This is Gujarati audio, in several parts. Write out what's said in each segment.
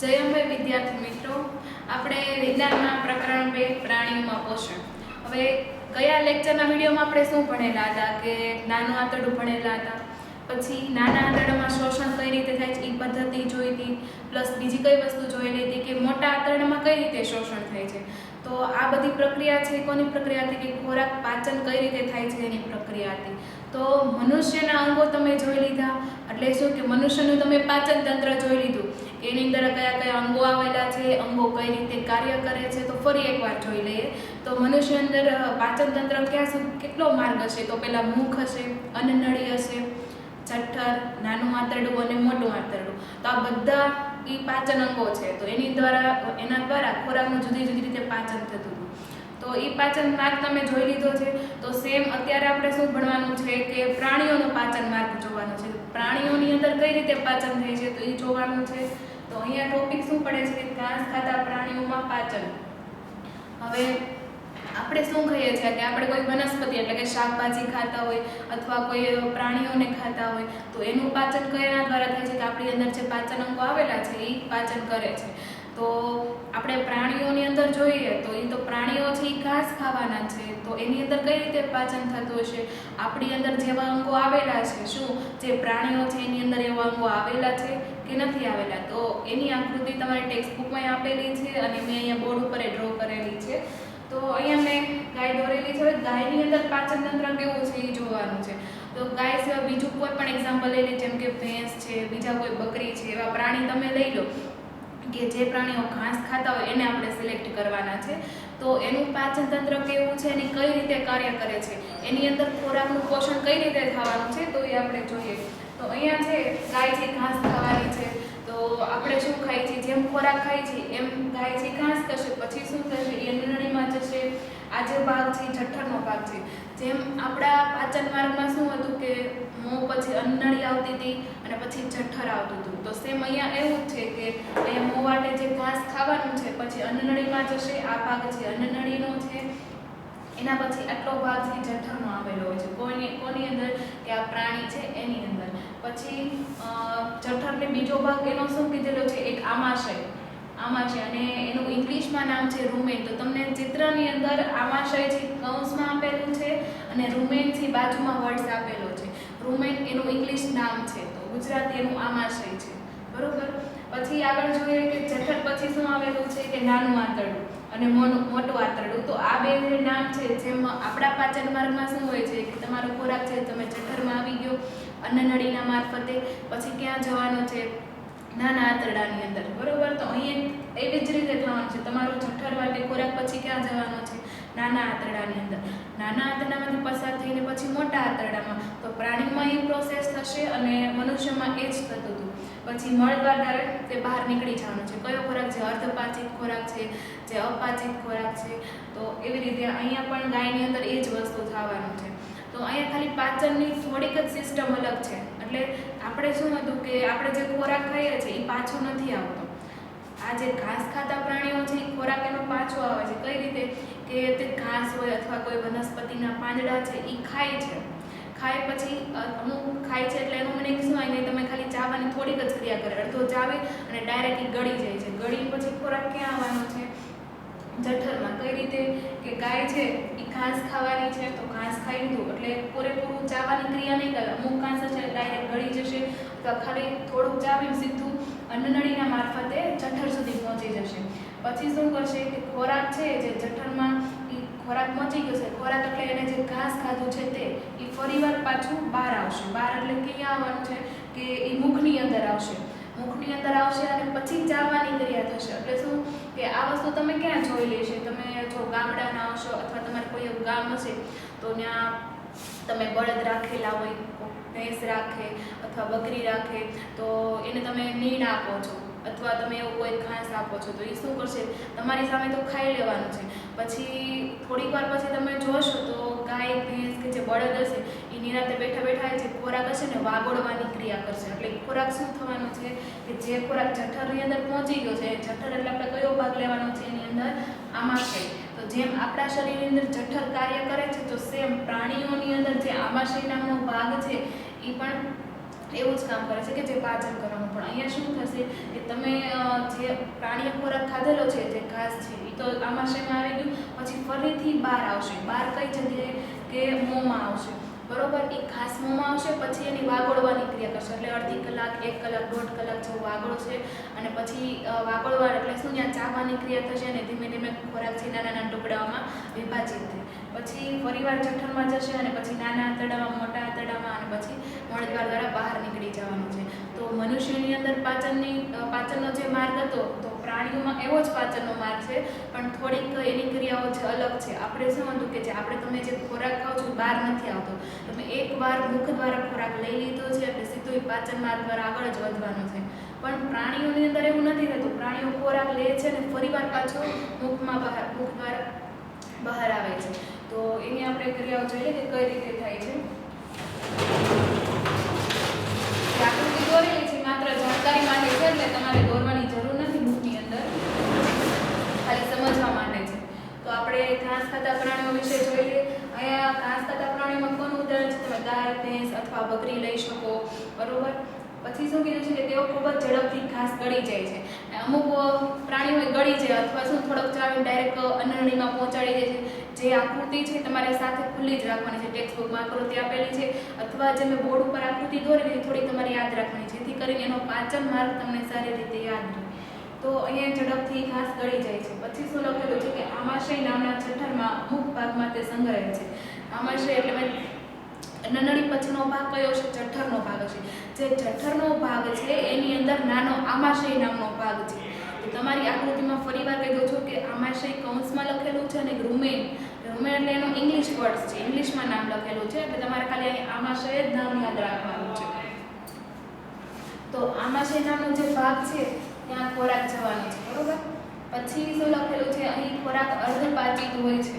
જય અંબે વિદ્યાર્થી મિત્રો, આપણે વિજ્ઞાનમાં પ્રકરણ 2 પ્રાણીઓમાં પોષણ. હવે ગયા લેક્ચરના વિડીયોમાં આપણે શું ભણેલા હતા કે નાનું આંતરડું ભણેલા હતા, પછી નાના આંતરડામાં શોષણ કઈ રીતે થાય છે એ પદ્ધતિ જોઈ હતી, પ્લસ બીજી કઈ વસ્તુ જોયેલી હતી કે મોટા આંતરડામાં કઈ રીતે શોષણ થાય છે. તો આ બધી પ્રક્રિયા છે કોની પ્રક્રિયા હતી કે ખોરાક પાચન કઈ રીતે થાય છે એની પ્રક્રિયા હતી. તો મનુષ્યના અંગો તમે જોઈ લીધા, એટલે શું કે મનુષ્યનું તમે પાચન તંત્ર જોઈ લીધું કે એની અંદર કયા કયા અંગો આવેલા છે, અંગો કઈ રીતે કાર્ય કરે છે. તો ફરી એકવાર જોઈ લઈએ. તો મનુષ્ય અંદર પાચન તંત્ર ક્યાં સુધી કેટલો માર્ગ હશે? તો પહેલાં મુખ હશે, અન્નનળી હશે, જઠર, નાનું આંતરડું અને મોટું આંતરડું. તો આ બધા એ પાચન અંગો છે. તો એના દ્વારા ખોરાકનું જુદી જુદી રીતે પાચન થતું હતું. તો એ પાચન માર્ગ તમે જોઈ લીધો છે. તો સેમ અત્યારે આપણે શું ભણવાનું છે કે પ્રાણીઓનો પાચન માર્ગ જોવાનો છે. પ્રાણીઓની અંદર કઈ રીતે પાચન થાય છે તો એ જોવાનું છે. તો અહીંયા ટોપિક શું પડે છે કે ઘાસ ખાતા પ્રાણીઓમાં પાચન. હવે આપણે શું કહીએ છીએ કે આપણે કોઈ વનસ્પતિ એટલે કે શાકભાજી ખાતા હોય અથવા કોઈ પ્રાણીઓને ખાતા હોય તો એનું પાચન કયા દ્વારા થાય છે કે આપણી અંદર જે પાચન અંગો આવેલા છે એ પાચન કરે છે. તો આપણે પ્રાણીઓની અંદર જોઈએ તો એ તો પ્રાણીઓ છે એ ઘાસ ખાવાના છે. તો એની અંદર કઈ રીતે પાચન થતું હશે? આપણી અંદર જેવા અંગો આવેલા છે, શું જે પ્રાણીઓ છે એની અંદર એવા અંગો આવેલા છે કે નથી આવેલા? તો એની આકૃતિ તમારી ટેક્સ્ટ બુકમાં આપેલી છે અને મેં અહીંયા બોર્ડ ઉપર ડ્રો કરેલી છે. તો અહીંયા મેં ગાય દોરેલી છે. ગાયની અંદર પાચન તંત્ર કેવું છે એ જોવાનું છે. તો ગાય સિવાય બીજું કોઈ પણ એક્ઝામ્પલ લઈ લે, જેમ કે ભેંસ છે, બીજા કોઈ બકરી છે, એવા પ્રાણી તમે લઈ લો કે જે પ્રાણીઓ ઘાસ ખાતા હોય એને આપણે સિલેક્ટ કરવાના છે. તો એનું પાચન તંત્ર કેવું છે, એની કઈ રીતે કાર્ય કરે છે, એની અંદર ખોરાકનું પોષણ કઈ રીતે થવાનું છે તો એ આપણે જોઈએ. તો અહીંયા છે ગાય છે ઘાસ ખાવાની છે. તો આપણે શું ખાઈએ છીએ? જેમ ખોરાક ખાઈએ છીએ એમ ગાય છે ઘાસ કરશે. પછી શું થશે? એ અન્નનળીમાં જશે. આ જે ભાગ છે એ જઠરનો ભાગ છે. જેમ આપણા પાચન માર્ગમાં શું હતું કે મોં પછી અન્નનળી આવતી હતી અને પછી જઠર આવતું હતું. તો સેમ અહીંયા એવું જ છે કે અહીંયા મોં વાટે જે ઘાસ ખાવાનું છે, પછી અન્નનળીમાં જશે. આ ભાગ છે અન્નનળીનો છે, એના પછી આટલો ભાગ છે જઠરનો આવેલો હોય છે. કોની અંદર? કે આ પ્રાણી છે એની અંદર. પછી જઠરને બીજો ભાગ એનો શું કીધેલો છે? એક આમાશય અને એનું ઇંગ્લિશમાં નામ છે રૂમેન. તો તમને ચિત્રની અંદર આમાશય છે કૌંસમાં આપેલું છે અને રૂમેન છે બાજુમાં વર્ડ્સ આપેલો છે. રૂમેન એનું ઇંગ્લિશ નામ છે, તો ગુજરાતી એનું આમાશય છે. બરોબર. પછી આગળ જોઈએ કે જઠર પછી શું આવેલું છે કે નાનું આંતરડું અને મોટું આંતરડું. તો આ બે જે નામ છે, જેમ આપણા પાચન માર્ગમાં શું હોય છે કે તમારો ખોરાક છે તમે જઠરમાં આવી ગયો અન્નનળીના મારફતે, પછી ક્યાં જવાનો છે? નાના આંતરડાની અંદર. બરોબર. તો અહીંયા એવી જ રીતે થવાનું છે. તમારો જઠર વાટે ખોરાક પછી ક્યાં જવાનો છે? નાના આંતરડાની અંદર. નાના આંતરડામાંથી પસાર થઈને પછી મોટા આંતરડામાં. તો પ્રાણીમાં એ પ્રોસેસ થશે અને મનુષ્યમાં એ જ થતું હતું. પછી મળદ્વાર દ્વારા તે બહાર નીકળી જવાનું છે. કયો ખોરાક? જે અર્ધપાચિત ખોરાક છે, જે અપાચિત ખોરાક છે. તો એવી રીતે અહીંયા પણ ગાયની અંદર એ જ વસ્તુ થવાનું છે. તો અહીંયા ખાલી પાચનની થોડીક જ સિસ્ટમ અલગ છે. એટલે આપણે શું હતું કે આપણે જે ખોરાક ખાઈએ છીએ એ પાછો નથી આવતો. આ જે ઘાસ ખાતા પ્રાણીઓ છે એ ખોરાક એનો પાછો આવે છે. કઈ રીતે? કે તે ઘાસ હોય અથવા કોઈ વનસ્પતિના પાંદડા છે એ ખાય છે. ખાય પછી અમુક ખાય છે એટલે એનું મને શું હોય નહીં, તમે ખાલી ચાવવાની થોડીક જ ક્રિયા કરે, અડધો ચાવે અને ડાયરેક્ટ ગળી જાય છે. ગળી પછી ખોરાક ક્યાં આવવાનો છે? જઠરમાં. કઈ રીતે? કે ગાય છે એ ઘાસ ખાવાની છે, તો ઘાસ ખાઈ લીધું એટલે પૂરેપૂરું ચાવવાની ક્રિયા નહીં કરે. અમુક ઘાસ છે ડાયરેક્ટ ગળી જશે અથવા ખાલી થોડુંક ચાવીને સીધું અન્નનળીના મારફતે જઠર સુધી પહોંચી જશે. પછી શું કરશે કે ખોરાક છે જે જઠરમાં એ ખોરાક પહોંચી ગયો છે, ખોરાક એટલે એને જે ઘાસ ખાધું છે તે એ ફરીવાર પાછું બહાર આવશે. બહાર એટલે ક્યાં આવવાનું છે કે એ મુખની અંદર આવશે. મુખની અંદર આવશે અને પછી ચાવવાની ક્રિયા થશે. એટલે શું કે આ વસ્તુ તમે ક્યાં જોઈ લેશે? તમે જો ગામડાના હશો અથવા તમારે કોઈ એવું ગામ હશે તો ત્યાં તમે બળદ રાખેલા હોય, ભેંસ રાખે અથવા બકરી રાખે, તો એને તમે નીણ આપો છો અથવા તમે એવું કોઈ ઘાસ આપો છો તો એ શું કરશે? તમારી સામે તો ખાઈ લેવાનું છે. પછી થોડીક વાર પછી તમે જોશો તો ગાય, ભેંસ કે જે બળદ હશે એ નિરાતે બેઠા બેઠા જે ખોરાક હશે ને વાગોળવાની ક્રિયા કરશે. એટલે ખોરાક શું થવાનો છે કે જે ખોરાક જઠરની અંદર પહોંચી ગયો છે, જઠર એટલે આપણે કયો ભાગ લેવાનો છે એની અંદર? આમાશય. તો જેમ આપણા શરીરની અંદર જઠર કાર્ય કરે છે તો સેમ પ્રાણીઓની અંદર જે આમાશય નામનો ભાગ છે એ પણ એવું જ કામ કરે છે કે જે પાચન કરવાનું. પણ અહીંયા શું થશે કે તમે જે પ્રાણીએ ખોરાક ખાધેલો છે, જે ઘાસ છે, એ તો આમાશયમાં આવી ગયું, પછી ફરીથી બહાર આવશે. બહાર કઈ જગ્યાએ કે મોંમાં આવશે, બરોબર. એ ઘાસ મોંમાં આવશે, પછી એની વાગોળવાની ક્રિયા કરશે, એટલે અડધી કલાક, 1 કલાક, 1.5 કલાક જેવું વાગોળશે, અને પછી વાગોળવા એટલે શું, ત્યાં ચાવવાની ક્રિયા થશે, અને ધીમે ધીમે ખોરાક છે નાના નાના ટુકડાઓમાં વિભાજિત થાય. પછી ફરીવાર જઠરમાં જશે, અને પછી નાના આંતરડામાં, મોટા આંતરડામાં, અને પછી મળદ્વાર દ્વારા બહાર નીકળી જવાનું છે. તો મનુષ્યની અંદર પાચનનો જે માર્ગ હતો, તો પ્રાણીઓમાં એવો જ પાચનનો માર્ગ છે, પણ થોડીક એની ક્રિયાઓ જે અલગ છે. આપણે શું હતું કે જે તમે જે ખોરાક ખાઓ છો બહાર નથી આવતો. તમે એકવાર મુખ દ્વારા ખોરાક લઈ લીધો છે એટલે સીધું એ પાચન માર્ગ દ્વારા આગળ જ વધવાનું છે. પણ પ્રાણીઓની અંદર એવું નથી થતું. પ્રાણીઓ ખોરાક લે છે અને ફરીવાર પાછો મુખ દ્વારા બહાર આવે છે. તો એની આપણે ક્રિયાઓ જોઈએ કે કઈ રીતે થાય છે. આકૃતિ દોરેલી છે માત્ર જાણકારી માટે છે, એટલે તમારે દોરવાની જરૂર નથી બુકની અંદર, ખાલી સમજવા માટે છે. તો આપણે ઘાસ ખાતા પ્રાણીઓ વિશે જોઈ લઈએ. અહીંયા ઘાસ ખાતા પ્રાણીઓમાં કોનું ઉદાહરણ છે? તમે ગાય, ભેંસ અથવા બકરી લઈ શકો, બરોબર. પછી શું કીધું છે કે તેઓ ખૂબ જ ઝડપથી ઘાસ ગળી જાય છે. અમુક પ્રાણીઓ ગળી જાય અથવા શું થોડોક ચાવીને ડાયરેક્ટ અન્નનળીમાં પહોંચાડી દે છે. જે આકૃતિ છે તમારે સાથે ખુલ્લી જ રાખવાની છે. ટેક્સ્ટ બુકમાં આકૃતિ આપેલી છે, અથવા જે મેં બોર્ડ ઉપર આકૃતિ દોરેલી થોડી તમારે યાદ રાખવાની, જેથી કરીને એનો પાચન માર્ગ તમને સારી રીતે યાદ રહે. તો અહીંયા ઝડપથી ઘાસ ગળી જાય છે. પછી શું લખેલું છે કે આમાશય નામના જઠરમાં અમુક ભાગમાં તે સંગ્રહે છે. આમાશય એટલે અન્નનળી પછીનો ભાગ કયો છે? જઠરનો ભાગ છે. જે જઠરનો ભાગ છે એની અંદર નાનો આમાશય નામનો ભાગ છે. તો તમારી આકૃતિમાં ફરીવાર કહી દઉં છું કે આમાશય કૌંસમાં લખેલું છે, અને રૂમેન એટલે એનો ઇંગ્લિશ વર્ડ છે, ઇંગ્લિશમાં નામ લખેલું છે, એટલે તમારે ખાલી અહીં આમાશય જ નામ યાદ રાખવાનું છે. તો આમાશય નામનો જે ભાગ છે ત્યાં ખોરાક જવાનો છે, બરોબર. પછી શું લખેલું છે અહીં? ખોરાક અર્ધપાચિત હોય છે.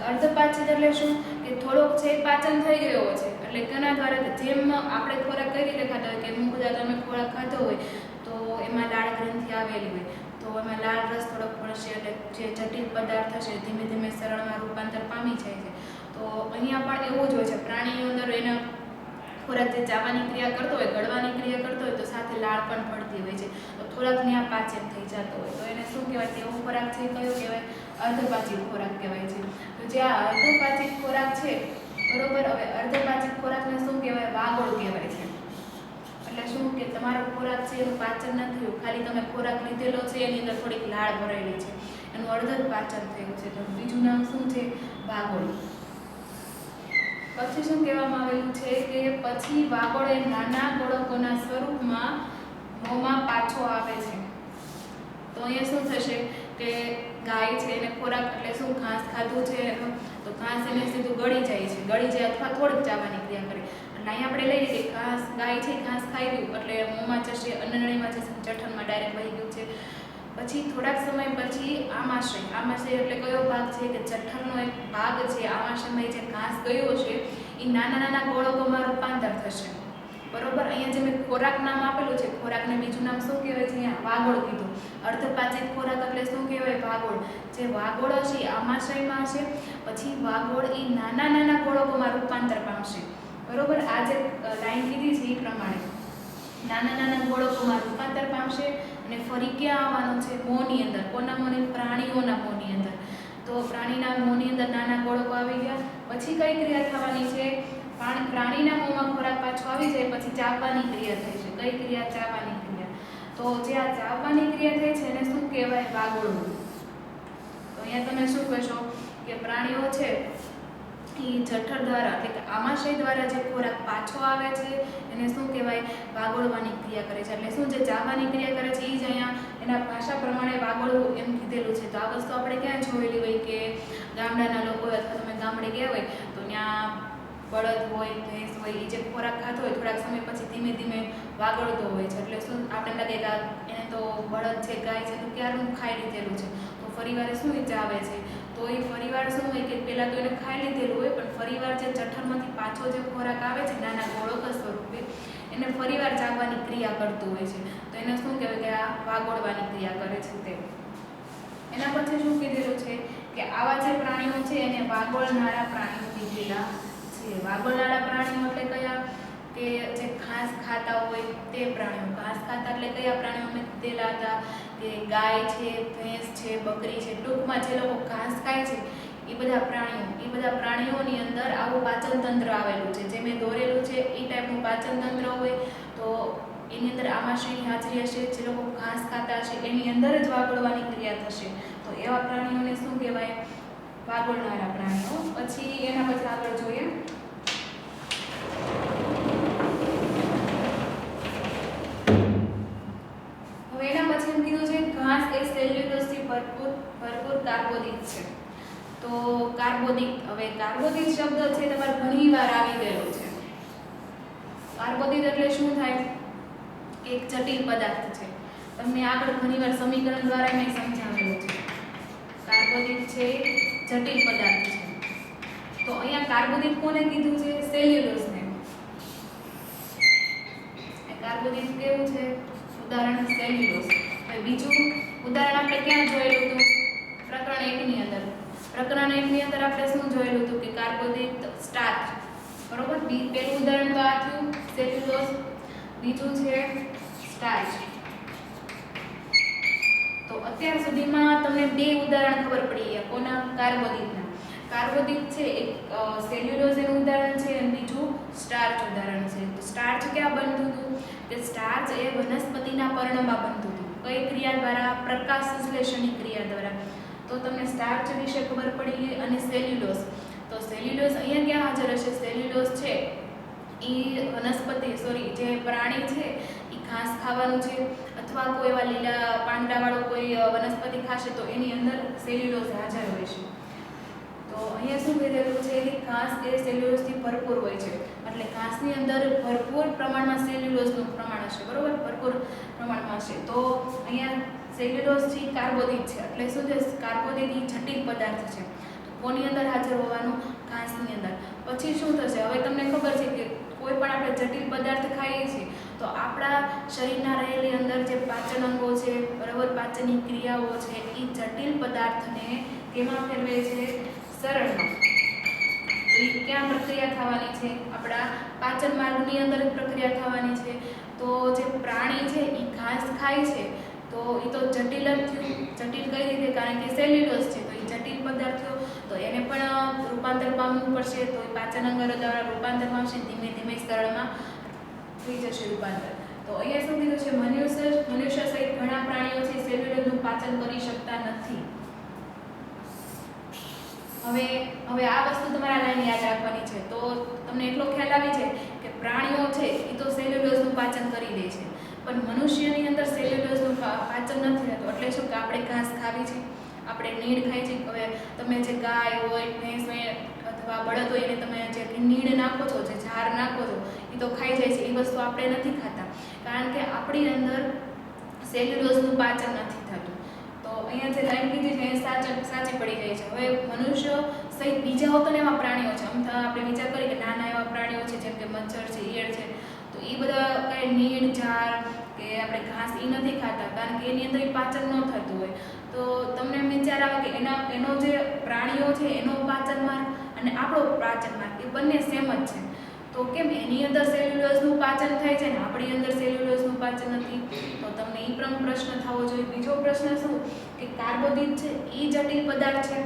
અર્ધપાચિત એટલે શું કે થોડોક છે પાચન થઈ ગયો છે, એટલે તેના દ્વારા જેમ આપણે ખોરાક કઈ રીતે ખાતા હોય કે મુખ દ્વારા તમે ખોરાક ખાધો હોય તો એમાં લાળ ગ્રંથિ આવેલી હોય, તો એમાં લાળ રસ થોડોક પડશે, એટલે જે જટિલ પદાર્થ હશે ધીમે ધીમે સરળમાં રૂપાંતર પામી જાય છે. તો અહીંયા પણ એવું જ હોય છે. પ્રાણીઓ અંદર એના ખોરાક જે ચાવવાની ક્રિયા કરતો હોય, ગળવાની ક્રિયા કરતો હોય, તો સાથે લાળ પણ પડતી હોય છે. તો થોડાક ત્યાં પાચન થઈ જતો હોય, તો એને શું કહેવાય? તેવો ખોરાક છે કયો કહેવાય? અર્ધપાચિત ખોરાક કહેવાય છે. તો જે આ અર્ધપાચિત ખોરાક છે, બરોબર. હવે અર્ધપાચિત ખોરાકને શું કહેવાય? વાગોળ કહેવાય છે. એટલે શું કે તમારો ખોરાક છે એનું પાચન નથી થયું, ખાલી તમે ખોરાક લીધેલો છે એની અંદર થોડીક લાળ ભરાયેલી છે, એનું અર્ધ જ પાચન થયું છે. તો બીજું નામ શું છે? વાગોળ. પછી શું કહેવામાં આવેલું છે કે પછી વાગોળ એ નાના ગોળકોના સ્વરૂપમાં મોંમાં પાછો આવે છે. તો અહીંયા શું થશે કે ગાય છે એને ખોરાક એટલે શું ઘાસ ખાધું છે, તો ઘાસ એને સીધું ગળી જાય અથવા થોડીક ચાવવાની ક્રિયા કરે. એટલે અહીંયા આપણે લઈએ કે ગાય છે ઘાસ ખાઈ ગયું એટલે મોંમાં જશે, અન્નનળીમાં જશે, જઠરમાં ડાયરેક્ટ વહી ગયું છે. પછી થોડાક સમય પછી આમાશય એટલે કયો ભાગ છે કે જઠરનો એક ભાગ છે. આમાશયમાં જે ઘાસ ગયો છે એ નાના નાના ગોળકોમાં રૂપાંતર થશે, બરોબર. અહીંયા જે મેં ખોરાક નામ આપેલું છે, ખોરાકને બીજું નામ શું કહેવાય છે? અહીંયા વાગોળ કીધું. અર્ધપાચિત ખોરાક એટલે શું કહેવાય? વાગોળ. જે વાગોળ હશે આમાશયમાં હશે, પછી વાગોળ એ નાના નાના ગોળકોમાં રૂપાંતર પામશે, બરોબર. આ જે લાઈન કીધી છે એ પ્રમાણે નાના નાના ગોળકોમાં રૂપાંતર પામશે, અને ફરી ક્યાં આવવાનું છે? મોંની અંદર. કોના મોંની? પ્રાણીઓના મોંની અંદર. તો પ્રાણીના મોંની અંદર નાના ગોળકો આવી ગયા, પછી કઈ ક્રિયા થવાની છે? પ્રાણીના મોંમાં ખોરાક પાછો આવી જાય પછી ચાવવાની ક્રિયા થાય છે. કઈ ક્રિયા? ચાવવાની ક્રિયા. તો જે આ ચાવવાની ક્રિયા થાય છે એને શું કહેવાય? વાગોળવું. તો અહીંયા તમે શું કહેશો કે પ્રાણીઓ છે એ જઠર દ્વારા એટલે કે આમાશય દ્વારા જે ખોરાક પાછો આવે છે એને શું કહેવાય? વાગોળવાની ક્રિયા કરે છે. એટલે શું જે ચાવવાની ક્રિયા કરે છે એ જ અહીંયા એના ભાષા પ્રમાણે વાગોળવું એમ કીધેલું છે. તો આ વસ્તુ આપણે ક્યાં જોયેલી હોય કે ગામડાના લોકો અથવા તમે ગામડે ગયા હોય તો ત્યાં બળદ હોય, ભેંસ હોય, એ જે ખોરાક ખાતો હોય થોડાક સમય પછી ધીમે ધીમે વાગોળતો હોય છે. એટલે શું આપણે લાગે કે એને તો બળદ છે, ગાય છે, તો ક્યારનું ખાઈ લીધેલું છે, તો ફરીવાર શું ચાવે છે? તો એ ફરીવાર શું હોય કે પહેલાં તો એને ખાઈ લીધેલું હોય, પણ ફરીવાર જે જઠરમાંથી પાછો જે ખોરાક આવે છે નાના ગોળક સ્વરૂપે એને ફરીવાર ચાવવાની ક્રિયા કરતું હોય છે. તો એને શું કહેવાય કે આ વાગોળવાની ક્રિયા કરે છે તે. એના પછી શું કીધેલું છે કે આવા જે પ્રાણીઓ છે એને વાગોળનારા પ્રાણીઓ કીધેલા છે. વાગોળનારા પ્રાણીઓ એટલે કયા? કે જે ઘાસ ખાતા હોય તે પ્રાણીઓ. ઘાસ ખાતા એટલે કયા પ્રાણીઓ મેં કીધેલા હતા કે ગાય છે, ભેંસ છે, બકરી છે, ટૂંકમાં જે લોકો ઘાસ ખાય છે એ બધા પ્રાણીઓની અંદર આવું પાચન તંત્ર આવેલું છે. જે મેં દોરેલું છે એ ટાઈપનું પાચન તંત્ર હોય તો એની અંદર આમાશયની હાજરી હશે. જે લોકો ઘાસ ખાતા હશે એની અંદર જ વાગોળવાની ક્રિયા થશે. તો એવા પ્રાણીઓને શું કહેવાય? વાગોળનારા પ્રાણીઓ. પછી એના પછી આગળ જોઈએ. હવે એના પછી એમ કીધું છે ઘાસ એ સેલ્યુલોઝથી ભરપૂર કાર્બોદિત છે. તો કાર્બોદિત, હવે કાર્બોદિત શબ્દ છે તમારે ઘણી વાર આવી ગયેલો છે. કાર્બોદિત એટલે શું થાય કે એક જટિલ પદાર્થ છે. તમને આગળ ઘણીવાર સમીકરણ દ્વારા મેં સમજાવેલું છે. કાર્બોદિત છે જટિલ પદાર્થ છે. તો અહીંયા કાર્બોદિત કોને કીધું છે? સેલ્યુલોઝને. કાર્બોદિત કેવું છે? ઉદાહરણ સેલ્યુલોઝ. હવે બીજું ઉદાહરણ આપણે ક્યાં જોયેલું હતું? પ્રકરણ 1 ની અંદર. પ્રકરણ 1 ની અંદર આપણે શું જોયેલું હતું કે કાર્બોદિત સ્ટાર્ચ. બરોબર? પહેલું ઉદાહરણ તો આ થયું સેલ્યુલોઝ, બીજું છે સ્ટાર્ચ. તો અત્યાર સુધીમાં તમને 2 ઉદાહરણ ખબર પડી ગયા. કોના? કાર્બોદિતના. કાર્બોદિત છે એક સેલ્યુલોઝ એનું ઉદાહરણ છે અને બીજું સ્ટાર્ચ ઉદાહરણ છે. તો સ્ટાર્ચ ક્યાં બનતું હતું? કે સ્ટાર્ચ એ વનસ્પતિના પર્ણમાં બનતું હતું. કઈ ક્રિયા દ્વારા? પ્રકાશ સંશ્લેષણની ક્રિયા દ્વારા. તો તમને સ્ટાર્ચ વિશે ખબર પડી ગઈ. અને સેલ્યુલોઝ, તો સેલ્યુલોઝ અહીંયા ક્યાં હાજર હશે? સેલ્યુલોઝ છે એ જે પ્રાણી છે એ ઘાસ ખાવાનું છે અથવા કોઈ એવા લીલા પાંદડાવાળો કોઈ વનસ્પતિ ખાશે તો એની અંદર સેલ્યુલોઝ હાજર હોય છે. તો અહીંયા શું કહેલું છે કે ઘાસ એ સેલ્યુલોઝથી ભરપૂર હોય છે. એટલે ઘાસની અંદર ભરપૂર પ્રમાણમાં સેલ્યુલોઝનું પ્રમાણ હશે. બરોબર? ભરપૂર પ્રમાણમાં હશે. તો અહીંયા સેલ્યુલોઝ છે કાર્બોદિત છે. એટલે શું છે? કાર્બોદિત એ જટિલ પદાર્થ છે. કોની અંદર હાજર હોવાનું? ઘાસની અંદર. પછી શું થશે? હવે તમને ખબર છે કે કોઈ પણ આપણે જટિલ પદાર્થ ખાઈએ છીએ તો આપણા શરીરના રહેલી અંદર જે પાચન અંગો છે, બરાબર, પાચનની ક્રિયાઓ છે એ જટિલ પદાર્થને કેમાં ફેરવે છે? સરળમાં. તો એ ક્યાં પ્રક્રિયા થવાની છે? આપણા પાચન માર્ગની અંદર પ્રક્રિયા થવાની છે. તો જે પ્રાણી છે એ ઘાસ ખાય છે તો એ તો જટિલ જ થયું. જટિલ કઈ રીતે? કારણ કે સેલ્યુલોઝ છે તો એ જટિલ પદાર્થ થયો. તો એને પણ રૂપાંતર પામવું પડશે. તો એ પાચન અંગો દ્વારા રૂપાંતર પામશે. ધીમે ધીમે સરળમાં થઈ જશે રૂપાંતર. તો અહીંયા શું કીધું છે? મનુષ્ય સહિત ઘણા પ્રાણીઓ છે સેલ્યુલોઝનું પાચન કરી શકતા નથી. હવે આ વસ્તુ તમારા લાઈન યાદ રાખવાની છે. તો તમને એટલો ખ્યાલ આવી છે કે પ્રાણીઓ છે એ તો સેલ્યુલોઝનું પાચન કરી દે છે પણ મનુષ્યની અંદર સેલ્યુલોઝનું પાચન નથી થતું. એટલે શું કે આપણે ઘાસ ખાવી છે, આપણે નીડ ખાઈ છે. હવે તમે જે ગાય હોય, ભેંસ હોય અથવા બળદ હોય એને તમે જે નીડ નાખો છો, જે ઝાર નાખો છો એ તો ખાઈ જાય છે. એ વસ્તુ આપણે નથી ખાતા કારણ કે આપણી અંદર સેલ્યુલોઝનું પાચન નથી થતું. તો અહીંયા જે લાઈન કીધી છે એ સાચી પડી જાય છે. હવે મનુષ્ય સહિત બીજા તો એવા પ્રાણીઓ છે. આપણે વિચાર કરીએ કે નાના એવા પ્રાણીઓ છે જેમ કે મચ્છર છે, ઈયળ છે, તો એ બધા કાંઈ નીડ, ઝાર કે આપણે ઘાસ એ નથી ખાતા કારણ કે એની અંદર પાચન ન થતું હોય. તો તમને એમ વિચાર આવે કે એનો જે પ્રાણીઓ છે એનો પાચન માર્ગ અને આપણો પાચન માર્ગ એ બંને સેમ જ છે. તો કેમ એની અંદર સેલ્યુલોઝનું પાચન થાય છે ને આપણી અંદર સેલ્યુલોઝનું પાચન નથી? તો તમને એ પણ પ્રશ્ન થવો જોઈએ. બીજો પ્રશ્ન શું કે કાર્બોદિત છે એ જટિલ પદાર્થ છે,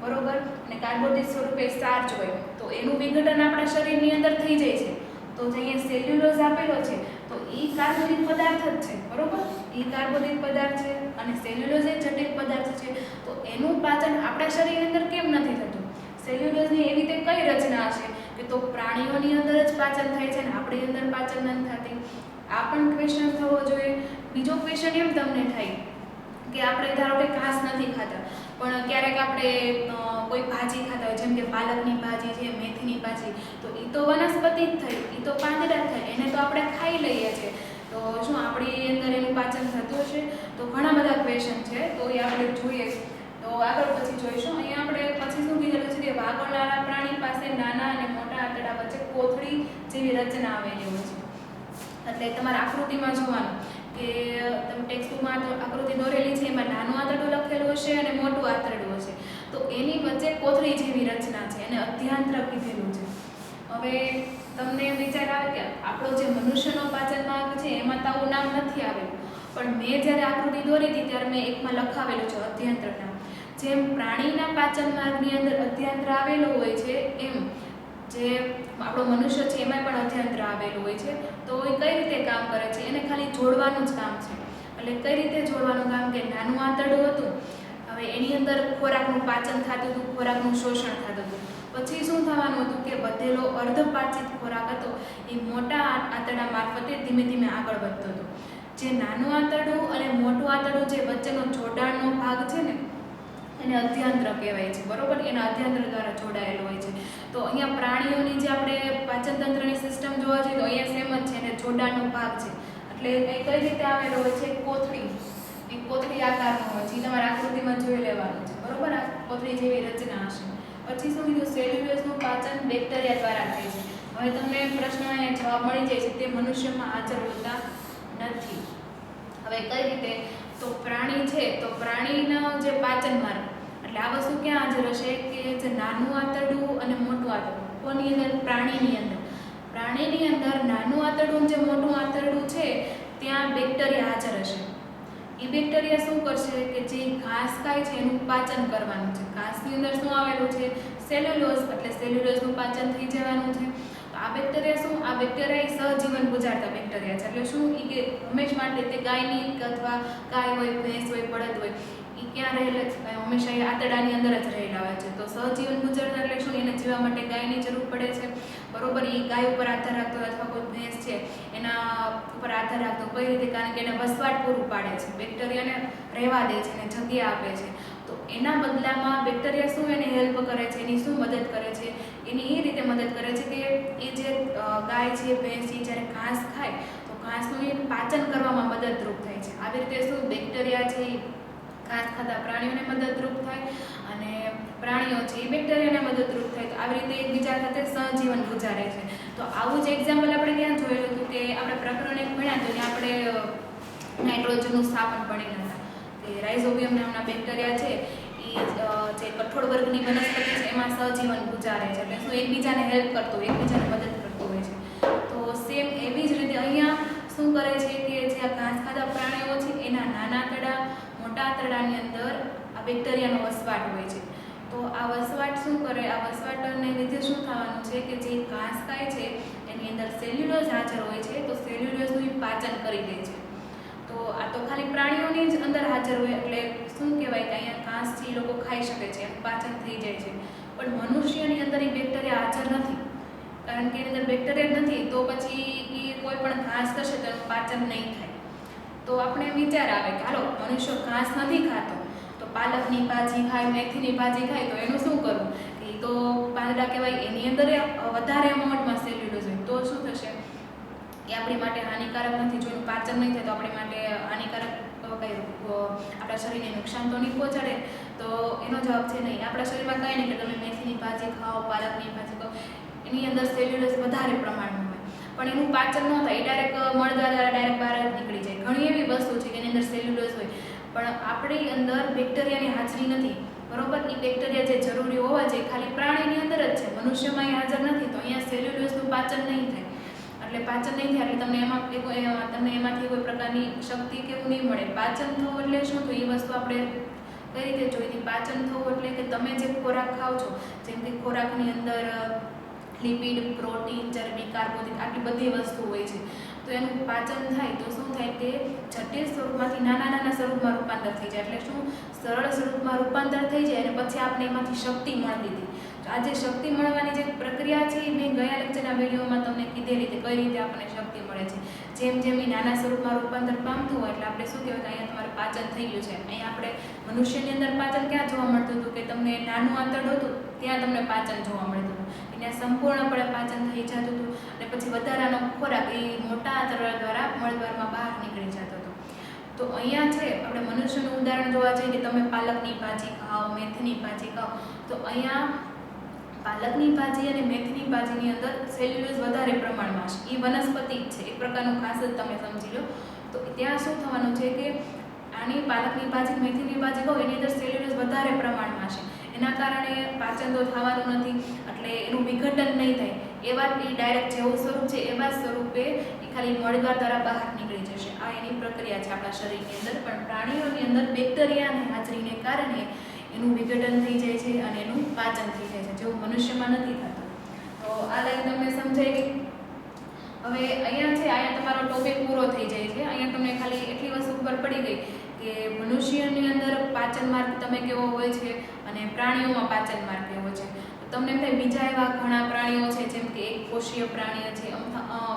બરોબર, અને કાર્બોદિત સ્વરૂપે સ્ટાર્ચ હોય તો એનું વિઘટન આપણા શરીરની અંદર થઈ જાય છે. તો જે અહીંયા સેલ્યુલોઝ આપેલો છે તો એ કાર્બોદિત પદાર્થ જ છે, બરોબર, એ કાર્બોદિત પદાર્થ છે અને સેલ્યુલોઝ એ જટિલ પદાર્થ છે. તો એનું પાચન આપણા શરીરની અંદર કેમ નથી થતું? સેલ્યુલોઝની એવી રીતે કઈ રચના હશે કે તો પ્રાણીઓની અંદર જ પાચન થાય છે ને આપણી અંદર પાચન નથી થતી? આ પણ ક્વેશ્ચન થવો જોઈએ. બીજો ક્વેશ્ચન એમ તમને થાય કે આપણે ધારો કે ઘાસ નથી ખાતા પણ ક્યારેક આપણે કોઈ ભાજી ખાતા હોય જેમ કે પાલકની ભાજી છે, મેથીની ભાજી, તો એ તો વનસ્પતિ જ થઈ, એ તો પાંદડા થાય, એને તો આપણે ખાઈ લઈએ છીએ. તો શું આપણી અંદર એનું પાચન થતું હશે? તો ઘણા બધા ક્વેશ્ચન છે તો એ આપણે જોઈએ. તો આગળ પછી જોઈશું. અહીંયા આપણે પછી શું કીધેલું છે કે વાગોળનારા પ્રાણી પાસે નાના અને મોટા આંતરડા વચ્ચે કોથળી જેવી રચના આવેલી હોય છે. એટલે તમારે આકૃતિમાં જોવાનું કે તમે ટેક્સ્ટબુકમાં આકૃતિ દોરેલી છે એમાં નાનું આંતરડું લખેલું હશે અને મોટું આંતરડું હશે. તો એની વચ્ચે કોથળી જેવી રચના છે, એને અધ્યાંત્ર કીધેલું છે. હવે તમને એમ વિચાર આવે કે આપણો જે મનુષ્યનો પાચન માર્ગ છે એમાં તો આવું નામ નથી આવેલું, પણ મેં જ્યારે આકૃતિ દોરી હતી ત્યારે મેં એકમાં લખાવેલું છે અધ્યંત્ર નામ. જેમ પ્રાણીના પાચન માર્ગની અંદર અધ્યંત્ર આવેલું હોય છે, એમ જે આપણો મનુષ્ય છે એમાં પણ અધ્યંત્ર આવેલું હોય છે. તો એ કઈ રીતે કામ કરે છે, એને ખાલી જોડવાનું જ કામ છે. એટલે કઈ રીતે જોડવાનું કામ, કે નાનું આંતરડું હતું, હવે એની અંદર ખોરાકનું પાચન થતું હતું, ખોરાકનું શોષણ થતું હતું. પછી શું થવાનું હતું કે વધેલો અર્ધપાચિત ખોરાક હતો એ મોટા આંતરડા મારફતે ધીમે ધીમે આગળ વધતો હતો. જે નાનું આંતરડું અને મોટું આંતરડું જે વચ્ચેનો જોડાણનો ભાગ છે ને એને અધ્યંત્ર કહેવાય છે, બરોબર. એના અધ્યંત્ર દ્વારા જોડાયેલો હોય છે. તો અહીંયા પ્રાણીઓની જે આપણે પાચન તંત્રની સિસ્ટમ જોવા જઈએ તો અહીંયા સેમ જ છે, અને જોડાણનો ભાગ છે. એટલે એ કઈ રીતે આવેલો હોય છે, કોથળી, એ કોથળી આકારનો હોય છે. એ તમારે આકૃતિમાં જોઈ લેવાનું છે, બરોબર. આ કોથળી જેવી રચના હશે. પછી શું કીધું, સેલ્યુલોઝનું પાચન બેક્ટેરિયા દ્વારા થાય છે. હવે તમને પ્રશ્ન અહીંયા જવાબ મળી જાય છે, તે મનુષ્યમાં હાજર હોતા નથી. હવે કઈ રીતે, તો પ્રાણી છે તો પ્રાણીનો જે પાચન માર્ગ, એટલે આ વસ્તુ ક્યાં હાજર હશે, કે જે નાનું આંતરડું અને મોટું આંતરડું, કોની અંદર, પ્રાણીની અંદર. પ્રાણીની અંદર નાનું આંતરડું જે મોટું આંતરડું છે ત્યાં બેક્ટેરિયા હાજર હશે. એ બેક્ટેરિયા શું કરશે, કે જે ઘાસ ખાય છે એનું પાચન કરવાનું છે. ઘાસની અંદર શું આવેલું છે, સેલ્યુલોઝ, એટલે સેલ્યુલોઝનું પાચન થઈ જવાનું છે. તો આ બેક્ટેરિયા શું, આ બેક્ટેરિયા સહજીવન ગુજારતા બેક્ટેરિયા છે. એટલે શું, એ કે હંમેશ માટે તે ગાયની અથવા ગાય હોય, ભેંસ હોય, બળદ હોય, એ ક્યાં રહેલા, હંમેશા એ આંતરડાની અંદર જ રહેલા હોય છે. તો સહજીવન ગુજારતા એટલે શું, એને જીવવા માટે ગાયની જરૂર પડે છે, બરોબર. એ ગાય ઉપર આધાર રાખતો હોય અથવા કોઈ ભેંસ છે એના ઉપર આધાર રાખતો, કઈ રીતે, કારણ કે એને વસવાટ પૂરું પાડે છે, બેક્ટેરિયાને રહેવા દે છે, એને જગ્યા આપે છે. તો એના બદલામાં બેક્ટેરિયા શું એને હેલ્પ કરે છે, એની શું મદદ કરે છે, એની એ રીતે મદદ કરે છે કે એ જે ગાય છે, ભેંસ છે, જ્યારે ઘાસ ખાય તો ઘાસનું એ પાચન કરવામાં મદદરૂપ થાય છે. આવી રીતે શું, બેક્ટેરિયા છે એ ઘાસ ખાતા પ્રાણીઓને મદદરૂપ થાય અને પ્રાણીઓ છે એ બેક્ટેરિયાને મદદરૂપ થાય. તો આવી રીતે એકબીજા સાથે સહજીવન ગુજારે છે. તો આવું જ એક્ઝામ્પલ આપણે ક્યાં જોયેલું હતું, કે આપણે પ્રકરણ એક ભણ્યા તો ત્યાં આપણે નાઇટ્રોજનનું સ્થાપન ભણેલા હતા. કે રાઇઝોબિયમ નામના બેક્ટેરિયા છે એ જે કઠોળ વર્ગની વનસ્પતિ છે એમાં સહજીવન ગુજારે છે. એટલે શું, એકબીજાને હેલ્પ કરતો હોય, એકબીજાને મદદ કરતો હોય છે. તો સેમ એવી જ રીતે અહીંયા શું કરે છે, કે જે આ ઘાસ ખાતા પ્રાણીઓ છે એના નાના આંતરડા, મોટા આંતરડાની અંદર આ બેક્ટેરિયાનો વસવાટ હોય છે. તો આ વસવાટ શું કરે, આ વસવાટને લીધે શું થવાનું છે, કે જે ઘાસ ખાય છે એની અંદર સેલ્યુલોઝ હાજર હોય છે. તો સેલ્યુલોઝનું પાચન કરી દે છે. તો આ તો ખાલી પ્રાણીઓની જ અંદર હાજર હોય, એટલે શું કહેવાય કે અહીંયા ઘાસ છે એ લોકો ખાઈ શકે છે, પાચન થઈ જાય છે. પણ મનુષ્યની અંદર એ બેક્ટેરિયા હાજર નથી, કારણ કે એની અંદર બેક્ટેરિયા નથી. તો પછી એ કોઈ પણ ઘાસ કરશે તો એનું પાચન નહીં થાય. તો આપણે વિચાર આવે કે હાલો, મનુષ્ય ઘાસ નથી ખાતો તો પાલકની ભાજી ખાય, મેથીની ભાજી ખાય, તો એનું શું કરવું, એ તો પાંદડા કહેવાય, એની અંદર વધારે અમાઉન્ટમાં સેલ્યુલોઝ હોય. તો શું થશે, એ આપણી માટે હાનિકારક નથી. જો એનું પાચન નહીં થાય તો આપણી માટે હાનિકારક કંઈ આપણા શરીરને નુકસાન તો નહીં પહોંચાડે. તો એનો જવાબ છે નહીં. આપણા શરીરમાં કંઈ નહીં, કે તમે મેથીની ભાજી ખાઓ, પાલકની ભાજી ખાઓ, એની અંદર સેલ્યુલોઝ વધારે પ્રમાણમાં હોય, પણ એનું પાચન ન થાય, એ ડાયરેક્ટ મળદ્વાર દ્વારા ડાયરેક્ટ બહાર જ નીકળી જાય. ઘણી એવી વસ્તુ છે કે એની અંદર સેલ્યુલોઝ હોય, પણ આપણી અંદર બેક્ટેરિયાની હાજરી નથી, બરોબર. એ બેક્ટેરિયા જે જરૂરી હોવા જોઈએ ખાલી પ્રાણીની અંદર જ છે, મનુષ્યમાં એ હાજર નથી. તો અહીંયા સેલ્યુલોઝનું પાચન નહીં થાય. એટલે પાચન નહીં થાય એટલે તમને એમાંથી કોઈ પ્રકારની શક્તિ કે એવું નહીં મળે. પાચન થવું એટલે શું, તો એ વસ્તુ આપણે કઈ રીતે જોઈ હતી. પાચન થવું એટલે કે તમે જે ખોરાક ખાઓ છો, જેમ કે ખોરાકની અંદર લિપિડ, પ્રોટીન, ચરબી, કાર્બોદિત, આટલી બધી વસ્તુ હોય છે. તો એનું પાચન થાય તો શું થાય, તે જટિલ સ્વરૂપમાંથી નાના નાના સ્વરૂપમાં રૂપાંતર થઈ જાય. એટલે શું, સરળ સ્વરૂપમાં રૂપાંતર થઈ જાય અને પછી આપણે એમાંથી શક્તિ મળતી હતી. તો આ જે શક્તિ મળવાની જે પ્રક્રિયા છે એ મેં ગયા લેક્ચરના વિડીયોમાં તમને કીધેલી હતી, કઈ રીતે આપણને શક્તિ મળે છે. જેમ જેમ એ નાના સ્વરૂપમાં રૂપાંતર પામતું હોય એટલે આપણે શું કહેવાય કે અહીંયા તમારું પાચન થઈ ગયું છે. અહીંયા આપણે મનુષ્યની અંદર પાચન ક્યાં જોવા મળતું હતું, કે તમને નાનું આંતરડું હતું ત્યાં તમને પાચન જોવા મળતું હતું, ત્યાં સંપૂર્ણપણે પાચન થઈ જતું હતું અને પછી વધારાનો ખોરાક એ મોટા આંતરડા દ્વારા મળદ્વારમાં બહાર નીકળી જતો હતો. તો અહીંયા છે આપણે મનુષ્યનું ઉદાહરણ જોવા જઈએ કે તમે પાલકની ભાજી ખાઓ, મેથીની ભાજી ખાઓ, તો અહીંયા પાલકની ભાજી અને મેથીની ભાજીની અંદર સેલ્યુલોઝ વધારે પ્રમાણમાં છે. એ વનસ્પતિ જ છે, એક પ્રકારનું ખાસ જ તમે સમજી લો. તો ત્યાં શું થવાનું છે કે આની પાલકની ભાજી, મેથીની ભાજી ખાઓ એની અંદર સેલ્યુલોઝ વધારે પ્રમાણમાં છે. એના કારણે પાચન તો થવાનું નથી, એટલે એનું વિઘટન નહીં થાય. એવા એ ડાયરેક્ટ જેવું સ્વરૂપ છે એવા જ સ્વરૂપે એ ખાલી મળદ્વાર દ્વારા બહાર નીકળી જશે. આ એની પ્રક્રિયા છે આપણા શરીરની અંદર. પણ પ્રાણીઓની અંદર બેક્ટેરિયાની હાજરીને કારણે એનું વિઘટન થઈ જાય છે અને એનું પાચન થઈ જાય છે, જેવું મનુષ્યમાં નથી થતું. તો આ લાઈન તમને સમજાઈ ગઈ. હવે અહીંયા તમારો ટોપિક પૂરો થઈ જાય છે. અહીંયા તમને ખાલી એટલી વસ્તુ ખબર પડી ગઈ કે મનુષ્યની અંદર પાચન માર્ગ તમે કેવો હોય છે અને પ્રાણીઓમાં પાચન માર્ગ કેવો છે. તમને એમ થાય બીજા એવા ઘણા પ્રાણીઓ છે, જેમ કે એક કોષીય પ્રાણીઓ છે,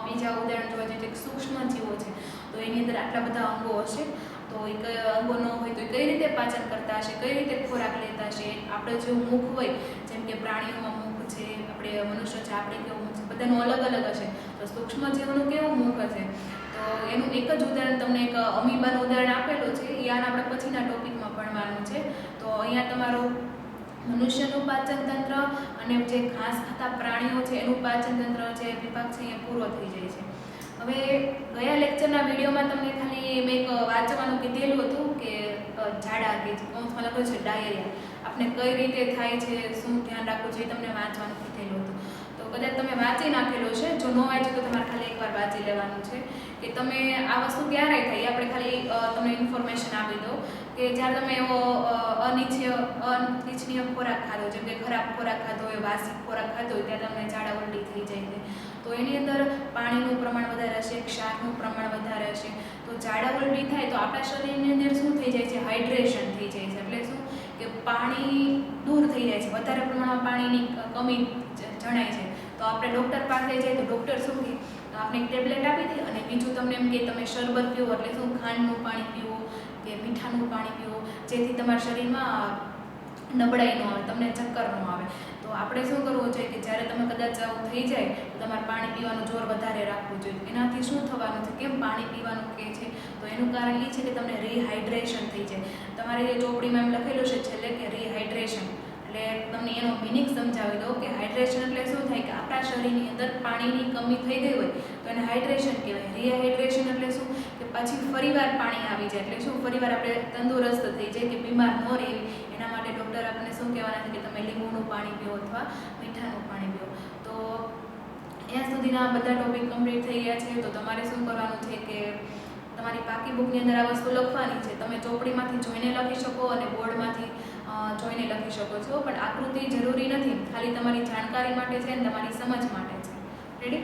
બીજા ઉદાહરણ જોવા જઈએ તો સૂક્ષ્મ જીવો છે, તો એની અંદર આટલા બધા અંગો હશે. તો એ અંગો ન હોય તો એ કઈ રીતે પાચન કરતા હશે, કઈ રીતે ખોરાક લેતા હશે. આપણે જેવું મુખ હોય, જેમ કે પ્રાણીઓમાં મુખ છે, આપણે મનુષ્ય છે, આપણે કેવું મુખ છે, બધાનું અલગ અલગ હશે. તો સૂક્ષ્મ જીવોનું કેવું મુખ હશે. તો એનું એક જ ઉદાહરણ તમને એક અમીબાનું ઉદાહરણ આપેલું છે. એ આપણે પછીના ટોપિકમાં ભણવાનું છે. તો અહીંયા તમારું મનુષ્યનું પાચન તંત્ર અને જે ઘાસ ખાતા પ્રાણીઓ છે એનું પાચન તંત્ર જે વિભાગ છે એ પૂરો થઈ જાય છે. હવે ગયા લેક્ચરના વિડીયોમાં તમને ખાલી મેં એક વાંચવાનું કીધેલું હતું કે ઝાડા કે કૌંસમાં લખ્યું છે ડાયરિયા, આપણે કઈ રીતે થાય છે, શું ધ્યાન રાખવું જોઈએ, તમને વાંચવાનું કીધેલું હતું. તો કદાચ તમે વાંચી નાખેલું છે. જો ન વાંચ્યું તો તમારે ખાલી એકવાર વાંચી લેવાનું છે કે તમે આ વસ્તુ ક્યારે થાય. આપણે ખાલી તમને ઇન્ફોર્મેશન આપી દો કે જ્યારે તમે એવો અનિચ્છનીય ખોરાક ખાધો, જેમ કે ખરાબ ખોરાક ખાધો હોય, વાસી ખોરાક ખાધો હોય, ત્યારે તમને ઝાડા ઉલટી થઈ જાય છે. તો એની અંદર પાણીનું પ્રમાણ વધારે હશે, ક્ષારનું પ્રમાણ વધારે હશે. તો ઝાડા ઉલટી થાય તો આપણા શરીરની અંદર શું થઈ જાય છે, હાઇડ્રેશન થઈ જાય છે. એટલે શું કે પાણી દૂર થઈ જાય છે, વધારે પ્રમાણમાં પાણીની કમી જણાય છે. તો આપણે ડૉક્ટર પાસે જઈએ તો ડૉક્ટર શું કહે, આપણે એક ટેબ્લેટ આપી દે અને બીજું તમને એમ કે તમે શરબત પીવો, એટલે શું ખાંડનું પાણી પીવો કે મીઠાનું પાણી પીવો, જેથી તમારા શરીરમાં નબળાઈ ન આવે, તમને ચક્કર ન આવે. તો આપણે શું કરવું જોઈએ કે જ્યારે તમે કદાચ આવું થઈ જાય તો તમારે પાણી પીવાનું જોર વધારે રાખવું જોઈએ. એનાથી શું થવાનું છે, કેમ પાણી પીવાનું કહે છે, તો એનું કારણ એ છે કે તમને રિહાઇડ્રેશન થઈ જાય. તમારે એ ચોપડીમાં એમ લખેલું છે છેલ્લે કે રિહાઇડ્રેશન. એટલે તમને એનો મિનિંગ સમજાવી દઉં કે હાઇડ્રેશન એટલે શું થાય કે આપણા શરીરની અંદર પાણીની કમી થઈ ગઈ હોય તો એને હાઇડ્રેશન કહેવાય. રિહાઇડ્રેશન એટલે શું કે પછી ફરીવાર પાણી આવી જાય, એટલે શું ફરીવાર આપણે તંદુરસ્ત થઈ જાય કે બીમાર ન રહેવી. એના માટે ડૉક્ટર આપણને શું કહેવાના છે કે તમે લીંબુનું પાણી પીઓ અથવા મીઠાનું પાણી પીઓ. તો ત્યાં સુધીના બધા ટોપિક કમ્પ્લીટ થઈ ગયા છે. તો તમારે શું કરવાનું છે કે તમારી પાકી બુકની અંદર આ વસ્તુ લખવાની છે. તમે ચોપડીમાંથી જોઈને લખી શકો અને બોર્ડમાંથી જોઈને લખી શકો છો, પણ આકૃતિ જરૂરી નથી, ખાલી તમારી જાણકારી માટે છે અને તમારી સમજ માટે છે. રેડી?